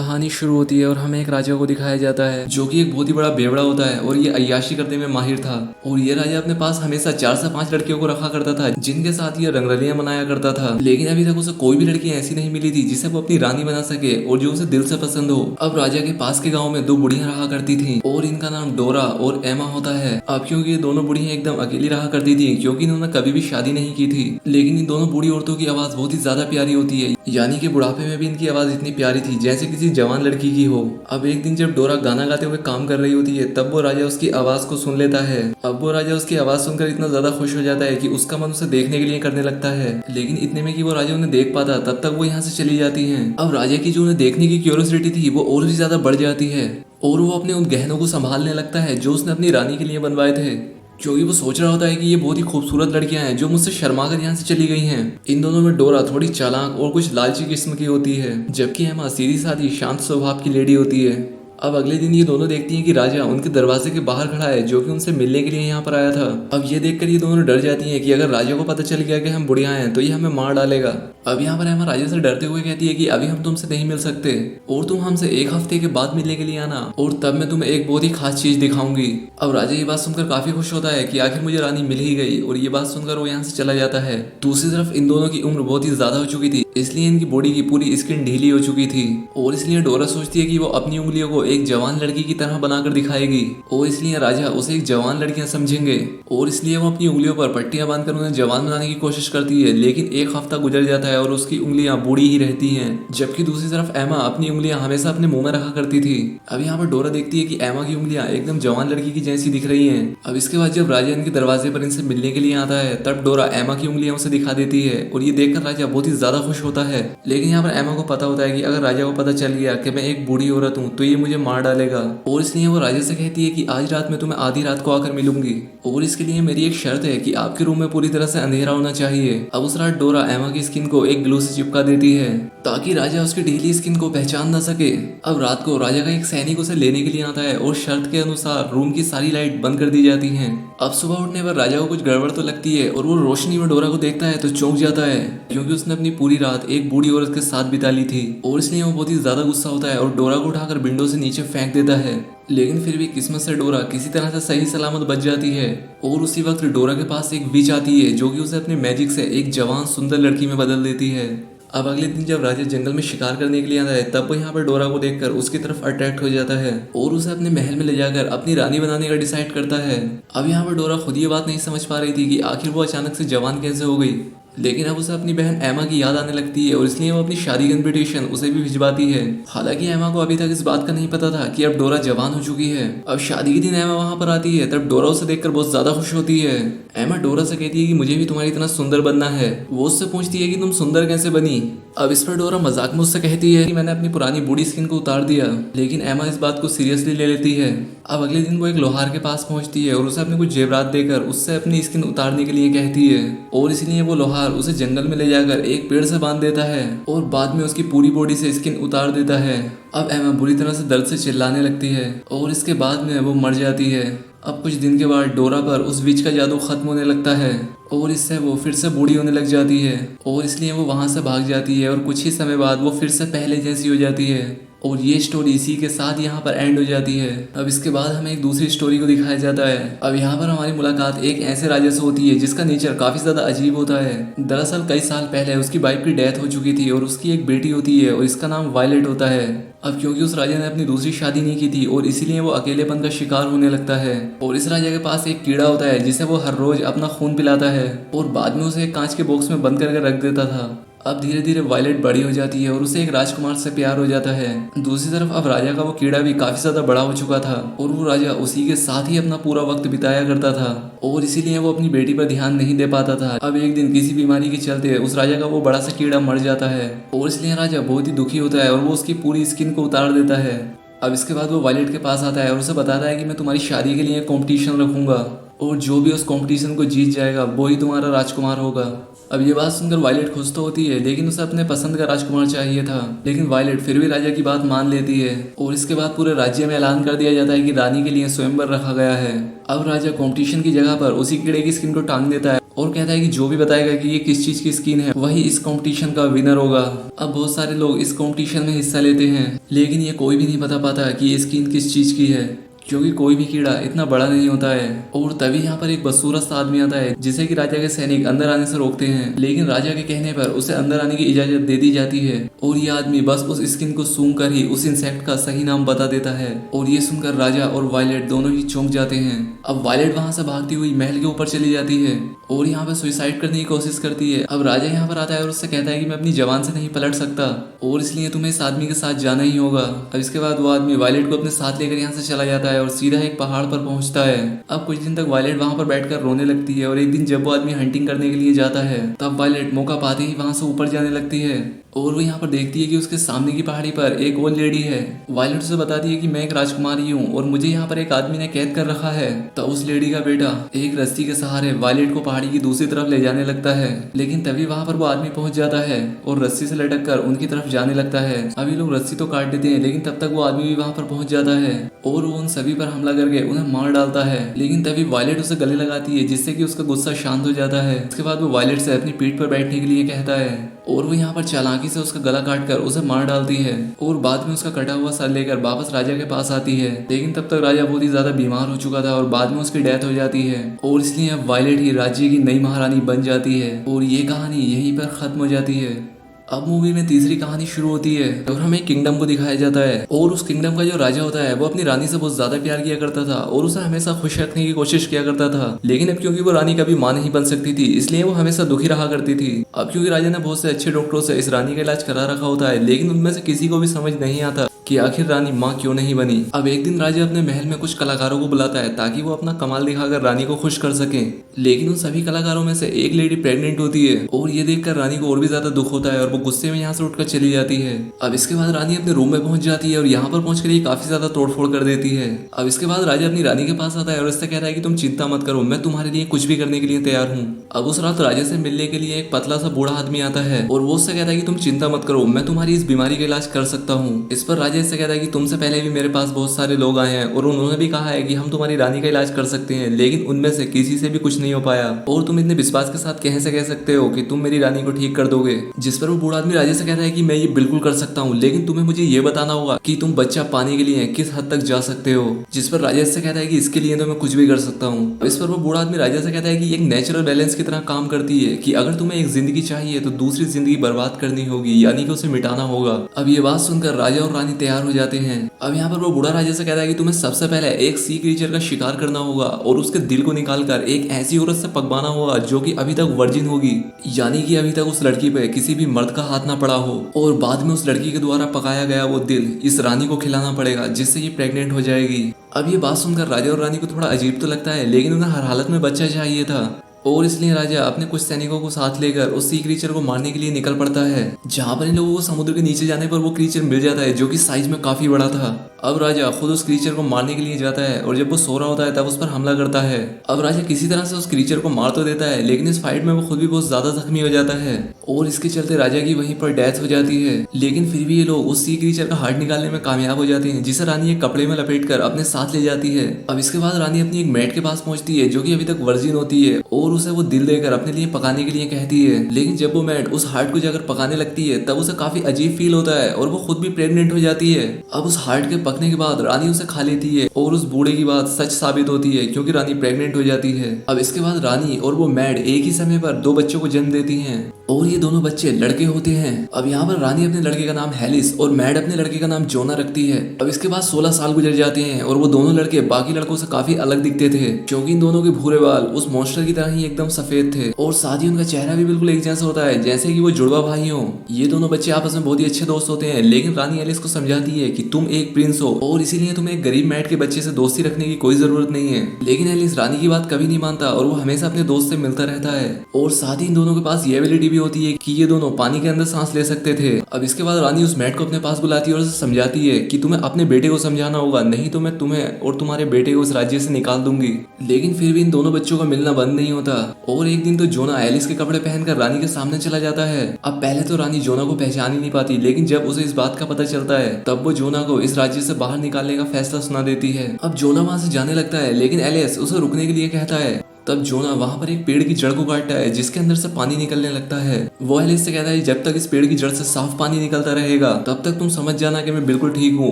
कहानी शुरू होती है और हमें एक राजा को दिखाया जाता है जो कि एक बहुत ही बड़ा बेवड़ा होता है और ये अय्याशी करने में माहिर था। और ये राजा अपने पास हमेशा 4 से 5 लड़कियों को रखा करता था जिनके साथ ये रंगरलियां मनाया करता था, लेकिन अभी तक उसे कोई भी लड़की ऐसी नहीं मिली थी जिसे वो अपनी रानी बना सके और जो उसे दिल से पसंद हो। अब राजा के पास के गाँव में 2 बुढ़ियां रहा करती थी और इनका नाम डोरा और एमा होता है। अब क्योंकि ये दोनों बुढ़ियां एकदम अकेली रहा करती थी क्योंकि इन्होंने कभी भी शादी नहीं की थी, लेकिन इन दोनों बूढ़ी औरतों की आवाज बहुत ही ज्यादा प्यारी होती है, यानी कि बुढ़ापे में भी इनकी आवाज इतनी प्यारी थी जैसे किसी जवान लड़की की हो। अब एक दिन जब डोरा गाना गाते हुए काम कर रही होती है तब वो राजा उसकी आवाज को सुन लेता है। अब वो राजा उसकी आवाज सुनकर इतना ज्यादा खुश हो जाता है कि उसका मन उसे देखने के लिए करने लगता है, लेकिन इतने में कि वो राजा उन्हें देख पाता तब तक वो यहाँ से चली जाती हैं। अब राजा की जो उन्हें देखने की क्यूरियोसिटी थी वो और भी ज्यादा बढ़ जाती है और वो अपने उन गहनों को संभालने लगता है जो उसने अपनी रानी के लिए बनवाए थे, क्योंकि वो सोच रहा होता है कि ये बहुत ही खूबसूरत लड़कियां हैं जो मुझसे शर्मा कर यहाँ से चली गई हैं। इन दोनों में डोरा थोड़ी चालाक और कुछ लालची किस्म की होती है जबकि एमा सीधी सादी शांत स्वभाव की लेडी होती है। अब अगले दिन ये दोनों देखती हैं कि राजा उनके दरवाजे के बाहर खड़ा है जो कि उनसे मिलने के लिए यहाँ पर आया था। अब ये देखकर ये दोनों डर जाती हैं कि अगर राजा को पता चल गया कि हम बुढ़िया हैं तो ये हमें मार डालेगा। अब यहाँ पर एमा राजा से डरते हुए कहती है कि अभी हम तुमसे नहीं मिल सकते और तुम हमसे 1 हफ्ते के बाद मिलने के लिए आना और तब मैं तुम्हें एक बहुत ही खास चीज दिखाऊंगी। अब राजा ये बात सुनकर काफी खुश होता है कि आखिर मुझे रानी मिल ही गई और ये बात सुनकर वो यहाँ से चला जाता है। दूसरी तरफ इन दोनों की उम्र बहुत ही ज्यादा हो चुकी थी, इसलिए इनकी बॉडी की पूरी स्किन ढीली हो चुकी थी और इसलिए डोरा सोचती है कि वो अपनी उंगलियों को एक जवान लड़की की तरह बनाकर दिखाएगी और इसलिए राजा उसे एक जवान लड़कियां समझेंगे और इसलिए वो अपनी उंगलियों पर पट्टियां बांधकर उन्हें जवान बनाने की कोशिश करती है, लेकिन 1 हफ्ता गुजर जाता है और उसकी उंगलियां बूढ़ी ही रहती हैं। जबकि दूसरी तरफ एमा अपनी उंगलियां हमेशा अपने मुंह में रखा करती थी। अब यहाँ पर डोरा देखती है कि एमा की उंगलियां एकदम जवान लड़की की जैसी दिख रही हैं। अब इसके बाद जब राजा इनके दरवाजे पर इनसे मिलने के लिए आता है तब डोरा एमा की उंगलियां उसे दिखा देती है और ये देखकर राजा बहुत ही ज्यादा खुश होता है, लेकिन यहाँ पर एमा को पता होता है कि अगर राजा को पता चल गया कि मैं एक बूढ़ी औरत हूँ तो ये मुझे मार डालेगा और इसलिए वो राजा से कहती है कि आज रात में तुम्हें आधी रात को आकर मिलूंगी और इसके लिए मेरी एक शर्त है कि आपके रूम में पूरी तरह से अंधेरा होना चाहिए। अब उस रात डोरा एमा की स्किन को एक ग्लू से चिपका देती है ताकि राजा उसकी ढीली स्किन को पहचान ना सके। अब रात को राजा का एक सैनिक उसे लेने के लिए आता है और शर्त के अनुसार रूम की सारी लाइट बंद कर दी जाती हैं। अब सुबह उठने पर राजा को कुछ गड़बड़ तो लगती है और वो रोशनी में डोरा को देखता है तो चौंक जाता है क्योंकि उसने अपनी पूरी रात एक बूढ़ी औरत के साथ बिता ली थी और इसलिए वो बहुत ही ज्यादा गुस्सा होता है और डोरा को उठाकर विंडो से नीचे फेंक देता है, लेकिन फिर भी किस्मत से डोरा किसी तरह से सही सलामत बच जाती है। और उसी वक्त डोरा के पास एक विच आती है जो कि उसे अपने मैजिक से एक जवान सुंदर लड़की में बदल देती है। अब अगले दिन जब राजा जंगल में शिकार करने के लिए आता है तब वो यहाँ पर डोरा को देखकर उसकी तरफ अट्रैक्ट हो जाता है और उसे अपने महल में ले जाकर अपनी रानी बनाने का डिसाइड करता है। अब यहाँ पर डोरा खुद ये बात नहीं समझ पा रही थी कि आखिर वो अचानक से जवान कैसे हो गई, लेकिन अब उसे अपनी बहन एमा की याद आने लगती है और इसलिए वो अपनी शादी का इन्विटेशन उसे भी भिजवाती है। हालांकि एमा को अभी तक इस बात का नहीं पता था कि अब डोरा जवान हो चुकी है। अब शादी के दिन एमा वहां पर आती है तब डोरा उसे देखकर बहुत ज्यादा खुश होती है। एमा डोरा से कहती है कि मुझे भी तुम्हारी इतना सुंदर बनना है। वो उससे पूछती है कि तुम सुंदर कैसे बनी। अब इस पर डोरा मजाक में उससे कहती है कि मैंने अपनी पुरानी बूढ़ी स्किन को उतार दिया, लेकिन एमा इस बात को सीरियसली ले लेती है। अब अगले दिन वो एक लोहार के पास पहुंचती है और उसे अपने कुछ जेवरात देकर उससे अपनी स्किन उतारने के लिए कहती है और इसलिए वो लोहार उसे जंगल में ले जाकर एक पेड़ से बांध देता है और बाद में उसकी पूरी बॉडी से स्किन उतार देता है। अब एमा बुरी तरह से दर्द से चिल्लाने लगती है और इसके बाद में वो मर जाती है। अब कुछ दिन के बाद डोरा पर उस विच का जादू खत्म होने लगता है और इससे वो फिर से बूढ़ी होने लग जाती है और इसलिए वो वहां से भाग जाती है और कुछ ही समय बाद वो फिर से पहले जैसी हो जाती है। और ये स्टोरी इसी के साथ यहाँ पर एंड हो जाती है। अब इसके बाद हमें एक दूसरी स्टोरी को दिखाया जाता है। अब यहाँ पर हमारी मुलाकात एक ऐसे राजा से होती है जिसका नेचर काफी ज्यादा अजीब होता है। दरअसल कई साल पहले उसकी वाइफ की डेथ हो चुकी थी और उसकी एक बेटी होती है और इसका नाम वायलेट होता है। अब क्योंकि उस राजा ने अपनी दूसरी शादी नहीं की थी और इसीलिए वो अकेलेपन का शिकार होने लगता है और इस राजा के पास एक कीड़ा होता है जिसे वो हर रोज अपना खून पिलाता है और बाद में उसे एक कांच के बॉक्स में बंद करके रख देता था। अब धीरे धीरे वायलेट बड़ी हो जाती है और उसे एक राजकुमार से प्यार हो जाता है। दूसरी तरफ अब राजा का वो कीड़ा भी काफी ज्यादा बड़ा हो चुका था और वो राजा उसी के साथ ही अपना पूरा वक्त बिताया करता था और इसीलिए वो अपनी बेटी पर ध्यान नहीं दे पाता था। अब एक दिन किसी बीमारी के चलते उस राजा का वो बड़ा सा कीड़ा मर जाता है और इसलिए राजा बहुत ही दुखी होता है और वो उसकी पूरी स्किन को उतार देता है। अब इसके बाद वो वायलेट के पास आता है और उसे बताता है कि मैं तुम्हारी शादी के लिए कॉम्पिटिशन रखूंगा और जो भी उस कॉम्पिटिशन को जीत जाएगा वो ही तुम्हारा राजकुमार होगा। अब ये बात सुनकर वायलेट खुश तो होती है, लेकिन उसे अपने पसंद का राजकुमार चाहिए था, लेकिन वायलेट फिर भी राजा की बात मान लेती है और इसके बाद पूरे राज्य में ऐलान कर दिया जाता है कि रानी के लिए स्वयंवर रखा गया है। अब राजा कंपटीशन की जगह पर उसी कीड़े की स्किन को टांग देता है और कहता है कि जो भी बताएगा कि ये किस चीज की स्किन है वही इस कंपटीशन का विनर होगा। अब बहुत सारे लोग इस कंपटीशन में हिस्सा लेते हैं, लेकिन ये कोई भी नहीं बता पाता कि ये स्किन किस चीज की है, क्योंकि कोई भी कीड़ा इतना बड़ा नहीं होता है। और तभी यहाँ पर एक बदसूरत सा आदमी आता है जिसे कि राजा के सैनिक अंदर आने से रोकते हैं, लेकिन राजा के कहने पर उसे अंदर आने की इजाजत दे दी जाती है। और ये आदमी बस उस स्किन को सूंघ कर ही उस इंसेक्ट का सही नाम बता देता है। और ये सुनकर राजा और वायलेट दोनों ही चौंक जाते हैं। अब वायलेट वहां से भागती हुई महल के ऊपर चली जाती है और यहाँ पे सुसाइड करने की कोशिश करती है। अब राजा यहाँ पर आता है और उससे कहता है कि मैं अपनी जवान से नहीं पलट सकता और इसलिए तुम्हें इस आदमी के साथ जाना ही होगा। अब इसके बाद वो आदमी वायलेट को अपने साथ लेकर यहाँ से चला जाता है और सीधा एक पहाड़ पर पहुंचता है। अब कुछ दिन तक वायलेट वहां पर बैठकर रोने लगती है और एक दिन जब वो आदमी हंटिंग करने के लिए जाता है तब वायलेट मौका पाते ही वहां से ऊपर जाने लगती है और वो यहाँ पर देखती है कि उसके सामने की पहाड़ी पर एक ओल्ड लेडी है। वायलेट उसे बताती है कि मैं एक राजकुमारी हूँ और मुझे यहाँ पर एक आदमी ने कैद कर रखा है। तो उस लेडी का बेटा एक रस्सी के सहारे वायलेट को पहाड़ी की दूसरी तरफ ले जाने लगता है, लेकिन तभी वहां पर वो आदमी पहुंच जाता है और रस्सी से लटक कर उनकी तरफ जाने लगता है। अभी लोग रस्सी तो काट देते हैं, लेकिन तब तक वो आदमी भी वहां पर पहुंच जाता है और वो उन सभी पर हमला करके उन्हें मार डालता है। लेकिन तभी वायलेट उसे गले लगाती है जिससे कि उसका गुस्सा शांत हो जाता है। इसके बाद वो वायलेट से अपनी पीठ पर बैठने के लिए कहता है और वो यहाँ पर चालाकी से उसका गला काटकर उसे मार डालती है और बाद में उसका कटा हुआ सर लेकर वापस राजा के पास आती है। लेकिन तब तक राजा बहुत ही ज्यादा बीमार हो चुका था और बाद में उसकी डेथ हो जाती है और इसलिए अब वायलेट ही राज्य की नई महारानी बन जाती है और ये कहानी यहीं पर खत्म हो जाती है। अब मूवी में तीसरी कहानी शुरू होती है और हमें किंगडम को दिखाया जाता है और उस किंगडम का जो राजा होता है वो अपनी रानी से बहुत ज्यादा प्यार किया करता था और उसे हमेशा खुश रखने की कोशिश किया करता था। लेकिन अब क्योंकि वो रानी कभी मां नहीं बन सकती थी इसलिए वो हमेशा दुखी रहा करती थी। अब क्योंकि राजा ने बहुत से अच्छे डॉक्टरों से इस रानी का इलाज करा रखा होता है, लेकिन उनमें से किसी को भी समझ नहीं आता कि आखिर रानी माँ क्यों नहीं बनी। अब एक दिन राजा अपने महल में कुछ कलाकारों को बुलाता है ताकि वो अपना कमाल दिखाकर रानी को खुश कर सके, लेकिन उन सभी कलाकारों में से एक लेडी प्रेग्नेंट होती है और ये देखकर रानी को और भी ज्यादा दुख होता है और वो गुस्से में यहाँ से उठकर चली जाती है। अब इसके बाद रानी अपने रूम में पहुंच जाती है और यहाँ पर पहुंचकर ये काफी ज्यादा तोड़फोड़ कर देती है। अब इसके बाद राजा अपनी रानी के पास आता है और इससे कहता है कि तुम चिंता मत करो, मैं तुम्हारे लिए कुछ भी करने के लिए तैयार हूँ। अब उस रात राजा से मिलने के लिए एक पतला सा बूढ़ा आदमी आता है और वो उससे कहता है कि तुम चिंता मत करो, मैं तुम्हारी इस बीमारी का इलाज कर सकता हूँ। इस पर राजा इससे कहता है कि तुमसे पहले भी मेरे पास बहुत सारे लोग आए हैं और उन्होंने भी कहा है कि हम तुम्हारी रानी का इलाज कर सकते हैं, लेकिन उनमें से किसी से भी कुछ नहीं हो पाया और तुम इतने विश्वास के साथ कैसे कह सकते हो कि तुम मेरी रानी को ठीक कर दोगे। जिस पर वो बूढ़ा आदमी राजा से कहता है कि मैं ये बिल्कुल कर सकता हूँ, लेकिन तुम्हें मुझे ये बताना होगा कि तुम बच्चा पाने के लिए किस हद तक जा सकते हो। जिस पर राजा इससे कहता है कि इसके लिए तो मैं कुछ भी कर सकता हूँ। इस पर वो बूढ़ा आदमी राजा से कहता है कि एक नेचुरल बैलेंस की तरह काम करती है कि अगर तुम्हें एक जिंदगी चाहिए तो दूसरी जिंदगी बर्बाद करनी होगी, यानी कि उसे मिटाना होगा। अब ये बात सुनकर राजा और रानी तैयार हो जाते हैं। अब यहाँ पर वो बूढ़ा राजा से कहता है कि तुम्हें सबसे पहले एक सी क्रीचर का शिकार करना होगा और उसके दिल को निकालकर एक ऐसी औरत से पकवाना होगा जो कि अभी तक वर्जिन होगी, यानी कि अभी तक उस लड़की पे किसी भी मर्द का हाथ ना पड़ा हो, और बाद में उस लड़की के द्वारा पकाया गया वो दिल इस रानी को खिलाना पड़ेगा जिससे ये प्रेग्नेंट हो जाएगी। अब ये बात सुनकर राजा और रानी को थोड़ा अजीब तो लगता है, लेकिन उन्हें हर हालत में बच्चा चाहिए था और इसलिए राजा अपने कुछ सैनिकों को साथ लेकर उस सी क्रीचर को मारने के लिए निकल पड़ता है। जहाँ पर इन लोगों को समुद्र के नीचे जाने पर वो क्रीचर मिल जाता है जो कि साइज में काफी बड़ा था। अब राजा खुद उस क्रीचर को मारने के लिए जाता है और जब वो सो रहा होता है तब उस पर हमला करता है। अब राजा किसी तरह से उस क्रीचर को मार तो देता है, लेकिन इस फाइट में वो खुद भी बहुत ज्यादा जख्मी हो जाता है और इसके चलते राजा की वहीं पर डेथ हो जाती है। लेकिन फिर भी ये लोग उस सी क्रीचर का हार्ट निकालने में कामयाब हो जाते हैं, जिसे रानी एक कपड़े में लपेट कर अपने साथ ले जाती है। अब इसके बाद रानी अपनी एक मेट के पास पहुंचती है जो कि अभी तक वर्जिन होती है और उसे वो दिल देकर अपने लिए पकाने के लिए कहती है। लेकिन जब वो मेट उस हार्ट को जाकर पकाने लगती है तब उसे काफी अजीब फील होता है और वो खुद भी प्रेग्नेंट हो जाती है। अब उस हार्ट के पकने के बाद रानी उसे खा लेती है और उस बूढ़े की बात सच साबित होती है क्योंकि रानी प्रेग्नेंट हो जाती है। अब इसके बाद रानी और वो मैड एक ही समय पर 2 बच्चों को जन्म देती हैं और ये दोनों बच्चे लड़के होते हैं। अब यहाँ पर रानी अपने लड़के का नाम हेलिस और मैड अपने लड़के का नाम जोना रखती है। अब इसके बाद 16 साल गुजर जाते हैं और वो दोनों लड़के बाकी लड़कों से काफी अलग दिखते थे क्योंकि इन दोनों के भूरे बाल उस मॉन्स्टर की तरह ही एकदम सफेद थे और साथ ही उनका चेहरा भी बिल्कुल एक जैसा होता है जैसे कि वो जुड़वा भाई हो। ये दोनों बच्चे आपस में बहुत ही अच्छे दोस्त होते हैं, लेकिन रानी एलिस को समझाती है कि तुम एक प्रिंस हो और इसीलिए तुम्हें एक गरीब मैट के बच्चे से दोस्ती रखने की कोई जरूरत नहीं है। लेकिन एलिस रानी की बात कभी नहीं मानता और वो हमेशा अपने दोस्त से मिलता रहता है और साथ ही इन दोनों के पास ये एबिलिटी भी होती है कि ये दोनों पानी के अंदर सांस ले सकते थे। अब इसके बाद रानी उस मैट को अपने पास बुलाती है और उसे समझाती है कि तुम्हें अपने बेटे को समझाना होगा, नहीं तो मैं तुम्हें और तुम्हारे बेटे को इस राज्य से निकाल दूंगी। लेकिन फिर भी इन दोनों बच्चों का मिलना बंद नहीं होता और एक दिन तो जोना एलिस के कपड़े पहनकर रानी के सामने चला जाता है। अब पहले तो रानी जोना को पहचान ही नहीं पाती, लेकिन जब उसे इस बात का पता चलता है तब वो जोना को इस राज्य से बाहर निकालने का फैसला सुना देती है। अब जोना वहां से जाने लगता है, लेकिन एलिस उसे रुकने के लिए कहता है तब जोना वहाँ पर एक पेड़ की जड़ को काटता है जिसके अंदर से पानी निकलने लगता है। वो एलिस से कहता है जब तक इस पेड़ की जड़ से साफ पानी निकलता रहेगा तब तक तुम समझ जाना कि मैं बिल्कुल ठीक हूँ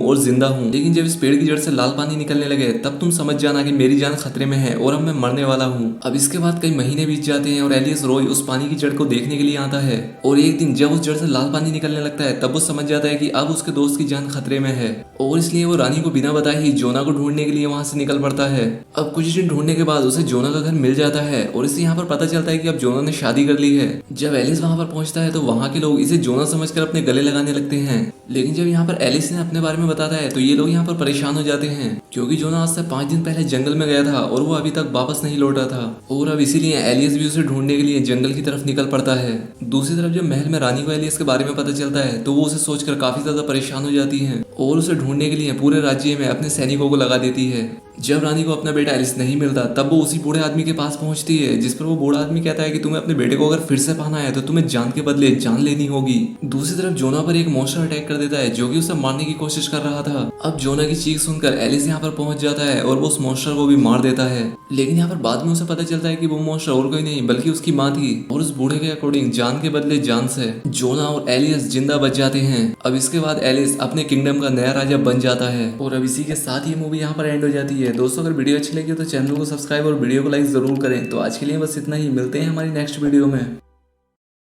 और जिंदा हूँ, लेकिन जब इस पेड़ की जड़ से लाल पानी निकलने लगे तब तुम समझ जाना कि मेरी जान खतरे में है और अब मैं मरने वाला हूँ। अब इसके बाद कई महीने बीत जाते हैं और एलिस रोज उस पानी की जड़ को देखने के लिए आता है और एक दिन जब उस जड़ से लाल पानी निकलने लगता है तब वो समझ जाता है कि अब उसके दोस्त की जान खतरे में है और इसलिए वो रानी को बिना बताए ही जोना को ढूंढने के लिए वहां से निकल पड़ता है। अब कुछ दिन ढूंढने के बाद उसे जोना का घर मिल जाता है और इसे यहाँ पर पता चलता है कि अब जोना ने शादी कर ली है। जब एलिस वहां पर पहुंचता है तो वहां के लोग इसे जोना समझकर अपने गले लगाने लगते हैं, लेकिन जब यहाँ पर एलिस ने अपने बारे में बताता है तो ये लोग यहाँ पर परेशान हो जाते हैं क्योंकि जोना आज से 5 दिन पहले जंगल में गया था और वो अभी तक वापस नहीं लौटा था और अब इसीलिए एलिस भी उसे ढूंढने के लिए जंगल की तरफ निकल पड़ता है। दूसरी तरफ जब महल में रानी को एलिस के बारे में पता चलता है तो वो उसे सोचकर काफी ज्यादा परेशान हो जाती है और उसे ढूंढने के लिए पूरे राज्य में अपने सैनिकों को लगा देती है। जब रानी को अपना बेटा एलिस नहीं मिलता तब वो उसी बूढ़े आदमी के पास पहुंचती है जिस पर वो बूढ़ा आदमी कहता है कि तुम्हें अपने बेटे को अगर फिर से पाना है तो तुम्हें जान के बदले जान लेनी होगी। दूसरी तरफ जोना पर एक मॉन्स्टर अटैक कर देता है जो कि उसे मारने की कोशिश कर रहा था। अब जोना की चीख सुनकर एलिस यहाँ पर पहुंच जाता है और वो उस मॉन्स्टर को भी मार देता है, लेकिन यहाँ पर बाद में उसे पता चलता है कि वो मॉन्स्टर और कोई नहीं बल्कि उसकी माँ थी और उस बूढ़े के अकॉर्डिंग जान के बदले जान से जोना और एलिस जिंदा बच जाते हैं। अब इसके बाद एलिस अपने किंगडम का नया राजा बन जाता है और अब इसी के साथ ही मूवी यहाँ पर एंड हो जाती है। दोस्तों अगर वीडियो अच्छी लगी तो चैनल को सब्सक्राइब और वीडियो को लाइक जरूर करें। तो आज के लिए बस इतना ही, मिलते हैं हमारी नेक्स्ट वीडियो में।